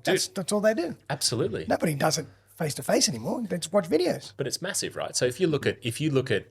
That's all they do. Absolutely. Nobody does it face to face anymore. They just watch videos. But it's massive, right? So if you look at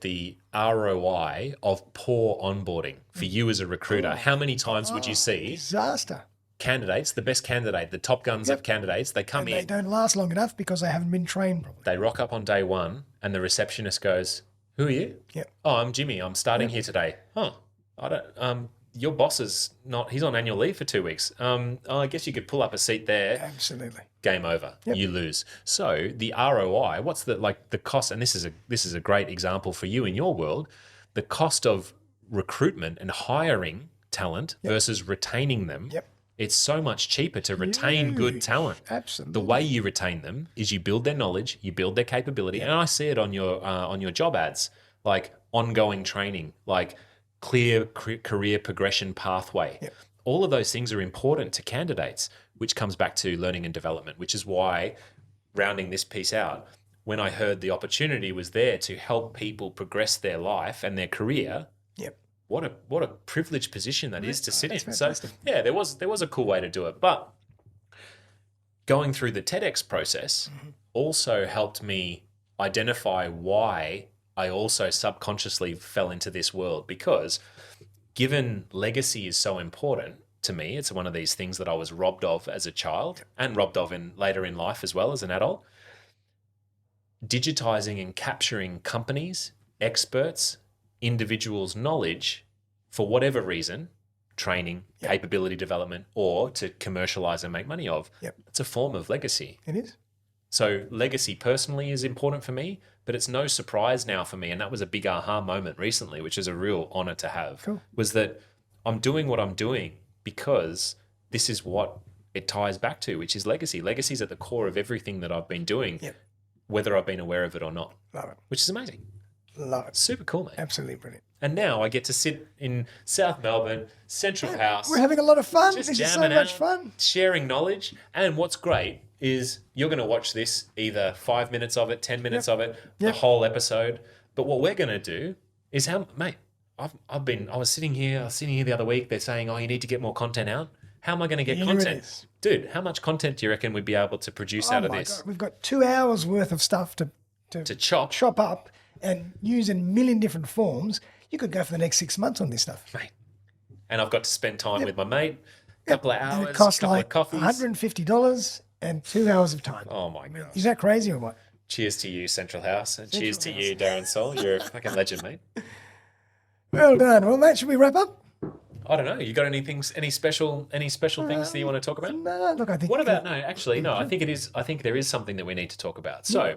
the ROI of poor onboarding for you as a recruiter, how many times would you see Disaster. candidates, the best candidate, the top guns of candidates, they come They in, don't last long enough because they haven't been trained properly. they rock up on day one, and the receptionist goes, "Who are you?" Yep. "Oh, I'm Jimmy. I'm starting here today." "Oh, I don't. Your boss is not. He's on annual leave for 2 weeks. Oh, I guess you could pull up a seat there." Absolutely. Game over. You lose. So the ROI, what's the cost? And this is a great example for you in your world. The cost of recruitment and hiring talent versus retaining them. Yep. It's so much cheaper to retain good talent. Absolutely. The way you retain them is you build their knowledge, you build their capability, and I see it on your job ads, like ongoing training, like clear career progression pathway. Yep. All of those things are important to candidates, which comes back to learning and development, which is why, rounding this piece out, when I heard the opportunity was there to help people progress their life and their career, Yep. what a privileged position that is to sit in. That's So fantastic. yeah, there was a cool way to do it. But going through the TEDx process also helped me identify why I also subconsciously fell into this world, because given legacy is so important to me, it's one of these things that I was robbed of as a child and robbed of later in life as well as an adult. Digitizing and capturing companies, experts, individuals' knowledge for whatever reason, training, capability development, or to commercialize and make money of, it's a form of legacy. It is. So legacy personally is important for me, but it's no surprise now for me. And that was a big aha moment recently, which is a real honor to have, was that I'm doing what I'm doing because this is what it ties back to, which is legacy. Legacy is at the core of everything that I've been doing, whether I've been aware of it or not. Love it. Which is amazing. Love it. Super cool, mate. Absolutely brilliant. And now I get to sit in South Melbourne, Central House. We're having a lot of fun. Just This is so jamming much out, fun. sharing knowledge. And what's great is you're going to watch this, either 5 minutes of it, 10 minutes of it, the whole episode. But what we're going to do is mate, I was sitting here the other week. They're saying, oh, you need to get more content out. How am I going to get content? Dude, how much content do you reckon we'd be able to produce out of this? God. We've got 2 hours worth of stuff to chop up and use in a million different forms. You could go for the next 6 months on this stuff. Mate. And I've got to spend time with my mate, a couple of hours, and it costs couple like of coffees. $150 and 2 hours of time. Oh my God. Is that crazy or what? Cheers to you, Central House. And cheers to you, Darren Sol. You're a fucking legend, mate. Well done. Well, mate, should we wrap up? I don't know. You got any special things that you want to talk about? No, look, I think. What about, I think there is something that we need to talk about. So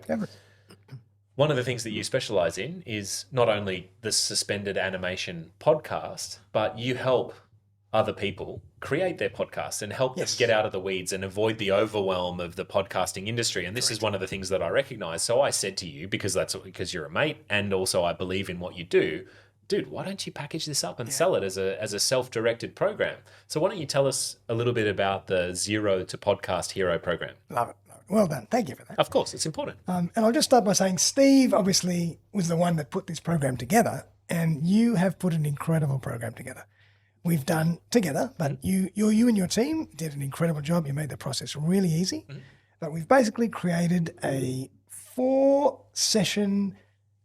one of the things that you specialize in is not only the Suspended Animation podcast, but you help other people create their podcasts and help them get out of the weeds and avoid the overwhelm of the podcasting industry. And this is one of the things that I recognize. So I said to you, because you're a mate and also I believe in what you do, dude, why don't you package this up and sell it as a self-directed program? So why don't you tell us a little bit about the Zero to Podcast Hero program? Love it. Well done. Thank you for that. Of course, it's important. And I'll just start by saying Steve obviously was the one that put this program together, and you have put an incredible program together. We've done together, but you and your team did an incredible job. You made the process really easy. But we've basically created a 4-session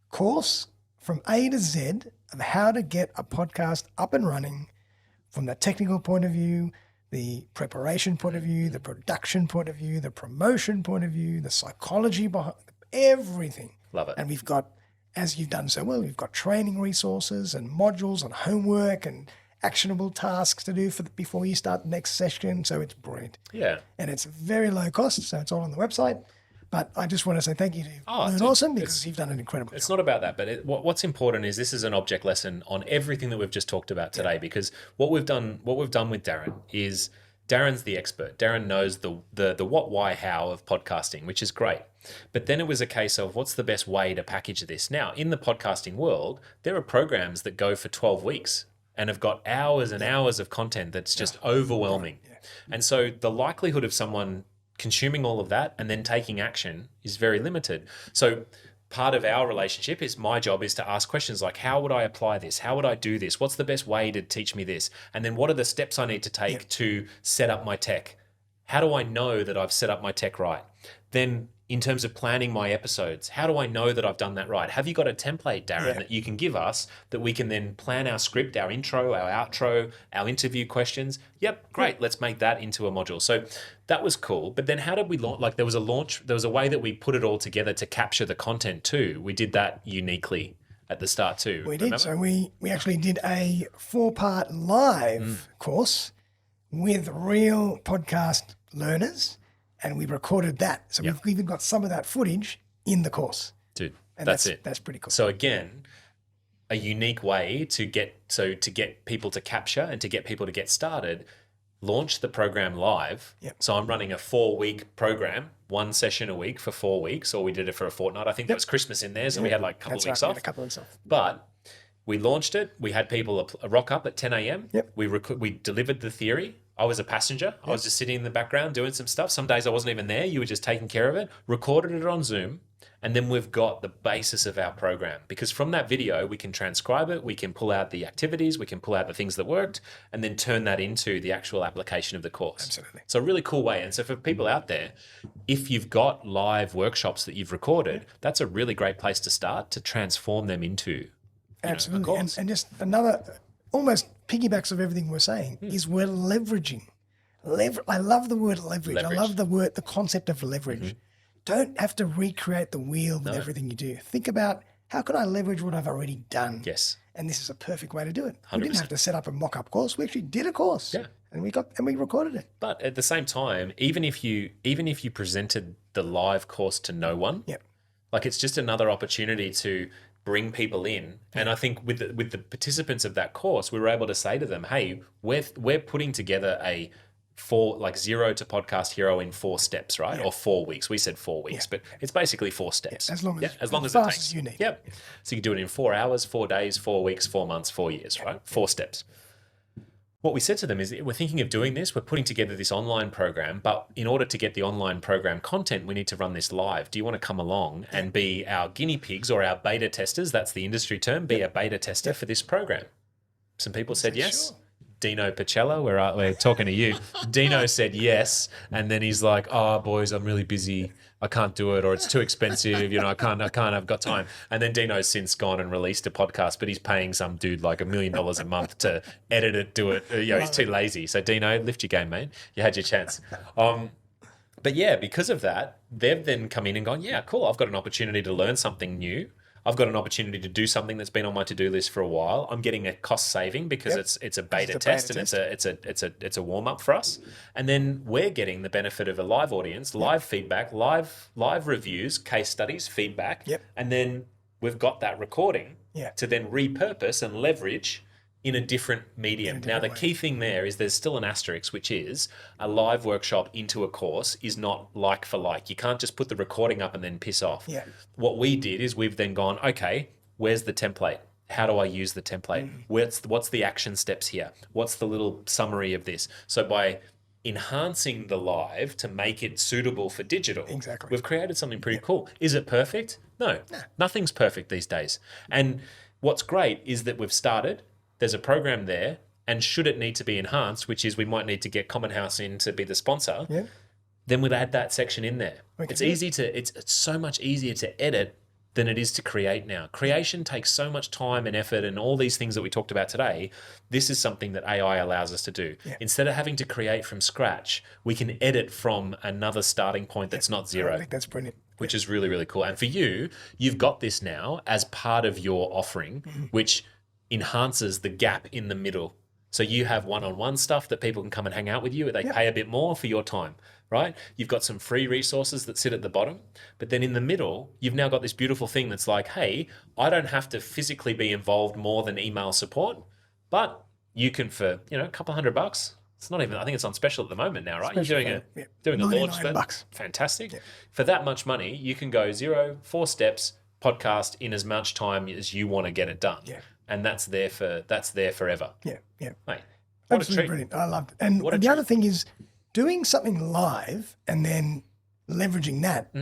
course from A to Z of how to get a podcast up and running from the technical point of view, the preparation point of view, the production point of view, the promotion point of view, the psychology behind everything. Love it. And we've got, as you've done so well, we've got training resources and modules and homework and actionable tasks to do before you start the next session. So it's brilliant. Yeah. And it's very low cost, so it's all on the website. But I just want to say thank you to Learn dude, Awesome, because you've done an incredible job. It's not about that, but what's important is this is an object lesson on everything that we've just talked about today, because what we've done with Darren is Darren's the expert. Darren knows the what, why, how of podcasting, which is great. But then it was a case of what's the best way to package this. Now, in the podcasting world, there are programs that go for 12 weeks and have got hours and hours of content that's just overwhelming. Yeah. And so the likelihood of someone consuming all of that and then taking action is very limited. So part of our relationship is my job is to ask questions like, how would I apply this? How would I do this? What's the best way to teach me this? And then what are the steps I need to take to set up my tech? How do I know that I've set up my tech right? Then in terms of planning my episodes, how do I know that I've done that right? Have you got a template, Darren, that you can give us that we can then plan our script, our intro, our outro, our interview questions? Yep, great. Let's make that into a module. So that was cool. But then how did we launch? Like there was a way that we put it all together to capture the content too. We did that uniquely at the start too. We did. So we actually did a 4-part live course with real podcast learners. And we recorded that. So we've even got some of that footage in the course. Dude, and that's it. That's pretty cool. So again, a unique way to get people to capture and to get people to get started, launch the program live. Yep. So I'm running a 4-week program, 1 session a week for 4 weeks, or we did it for a fortnight. I think there was Christmas in there, so we had like a couple of weeks off. A couple of weeks off. But we launched it. We had people rock up at 10 a.m. Yep. We delivered the theory. I was a passenger. I was just sitting in the background doing some stuff. Some days I wasn't even there. You were just taking care of it. Recorded it on Zoom. And then we've got the basis of our program. Because from that video, we can transcribe it. We can pull out the activities. We can pull out the things that worked. And then turn that into the actual application of the course. Absolutely. So a really cool way. And so for people out there, if you've got live workshops that you've recorded, that's a really great place to start to transform them into Absolutely. And just another almost piggybacks of everything we're saying is we're leveraging. I love the word leverage. I love the concept of leverage. Don't have to recreate the wheel with everything you do. Think about how can I leverage what I've already done? Yes. And this is a perfect way to do it. 100%. We didn't have to set up a mock-up course. We actually did a course. Yeah. And we recorded it. But at the same time, even if you presented the live course to no one, like it's just another opportunity to bring people in. And I think with the participants of that course, we were able to say to them, hey, we're putting together a 0 to podcast hero in 4 steps, right? Or 4 weeks. We said 4 weeks, but it's basically 4 steps. As long as it takes. as you need. Yep. So you can do it in 4 hours, 4 days, 4 weeks, 4 months, 4 years, right? 4 steps. What we said to them is we're thinking of doing this. We're putting together this online program, but in order to get the online program content, we need to run this live. Do you want to come along and be our guinea pigs or our beta testers? That's the industry term. Be a beta tester for this program. Some people said yes. Sure. Dino Pacella, we're talking to you. Dino said yes, and then he's like, "Oh, boys, I'm really busy. I can't do it, or it's too expensive. I can't. I've got time." And then Dino's since gone and released a podcast, but he's paying some dude like $1 million a month to edit it, do it. He's too lazy. So Dino, lift your game, mate. You had your chance. But yeah, because of that, they've then come in and gone, "Yeah, cool. I've got an opportunity to learn something new. I've got an opportunity to do something that's been on my to-do list for a while. I'm getting a cost saving because it's a beta test and it's a warm up for us. And then we're getting the benefit of a live audience, live feedback, live reviews, case studies, feedback. And then we've got that recording to then repurpose and leverage in a different medium. Now, the key thing there is there's still an asterisk, which is a live workshop into a course is not like for like. You can't just put the recording up and then piss off. What we did is we've then gone, okay, where's the template? How do I use the template? What's the action steps here? What's the little summary of this? So by enhancing the live to make it suitable for digital, we've created something pretty cool. Is it perfect? No, nothing's perfect these days. And what's great is that we've started. There's a program there, and should it need to be enhanced, which is we might need to get Common House in to be the sponsor, then we'll add that section in there. It's so much easier to edit than it is to create now. Creation takes so much time and effort and all these things that we talked about today. This is something that AI allows us to do. Yeah. Instead of having to create from scratch, we can edit from another starting point that's not zero. I think that's brilliant. Which is really, really cool. And for you, you've got this now as part of your offering, which enhances the gap in the middle. So you have one-on-one stuff that people can come and hang out with you. They pay a bit more for your time, right? You've got some free resources that sit at the bottom. But then in the middle, you've now got this beautiful thing that's like, hey, I don't have to physically be involved more than email support, but you can for, a couple $100. It's not even, I think it's on special at the moment now, right? Special, You're doing a launch for $99. fantastic. Yeah. For that much money, you can go 4 steps podcast in as much time as you want to get it done. Yeah. And that's there forever. Yeah. Mate, what Absolutely a treat. brilliant. I loved it. And What a the treat. other thing is doing something live and then leveraging that.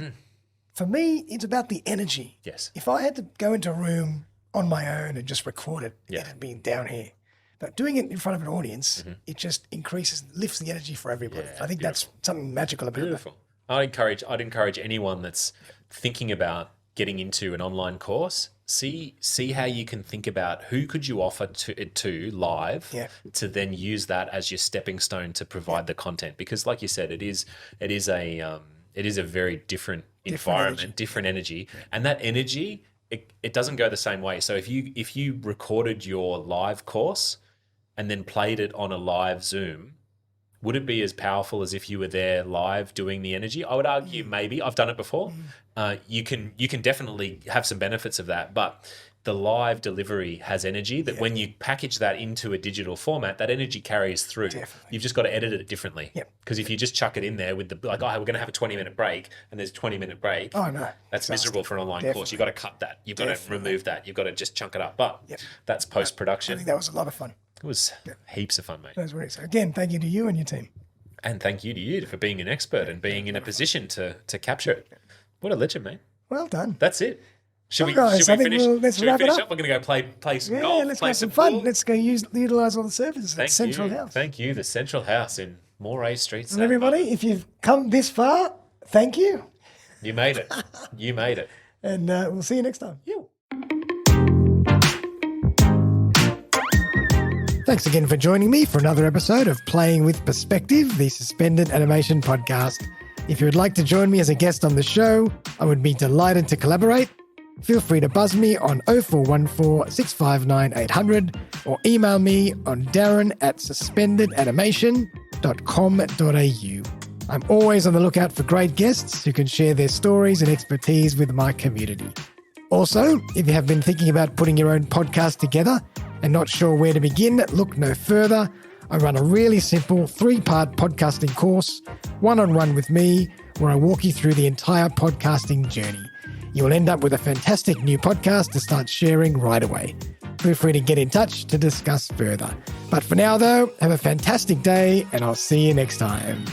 For me, it's about the energy. Yes. If I had to go into a room on my own and just record it, it'd be down here. But doing it in front of an audience, it just lifts the energy for everybody. Yeah, I think that's something magical about Beautiful. I'd encourage anyone that's thinking about getting into an online course, see how you can think about who could you offer to live to then use that as your stepping stone to provide the content. Because like you said, it is a very different environment, different energy. And that energy, it doesn't go the same way. So if you recorded your live course and then played it on a live Zoom, would it be as powerful as if you were there live doing the energy? I would argue maybe. I've done it before. You can definitely have some benefits of that, but the live delivery has energy that when you package that into a digital format, that energy carries through. Definitely. You've just got to edit it differently. Because if you just chuck it in there with we're going to have a 20-minute break and there's a 20-minute break, that's miserable for an online course. You've got to cut that. You've got to remove that. You've got to just chunk it up. But that's post-production. I think that was a lot of fun. It was heaps of fun, mate. That was really so. Again, thank you to you and your team. And thank you to you for being an expert and being in a position to capture it. What a legend, mate. Well done. That's it. Should we guys, I think finish? let's Should we wrap it finish up. up? We're going to go play some golf. Yeah, let's play have some pool. fun. Let's go utilize all the services at Central House. Thank you, the Central House in Moray Street. And everybody, if you've come this far, thank you. You made it. You made it. And we'll see you next time. Thanks again for joining me for another episode of Playing with Perspective, the Suspended Animation Podcast. If you would like to join me as a guest on the show, I would be delighted to collaborate. Feel free to buzz me on 0414 659 800 or email me on darren@suspendedanimation.com.au. I'm always on the lookout for great guests who can share their stories and expertise with my community. Also, if you have been thinking about putting your own podcast together and not sure where to begin, look no further. I run a really simple 3-part podcasting course, one-on-one with me, where I walk you through the entire podcasting journey. You will end up with a fantastic new podcast to start sharing right away. Feel free to get in touch to discuss further. But for now, though, have a fantastic day, and I'll see you next time.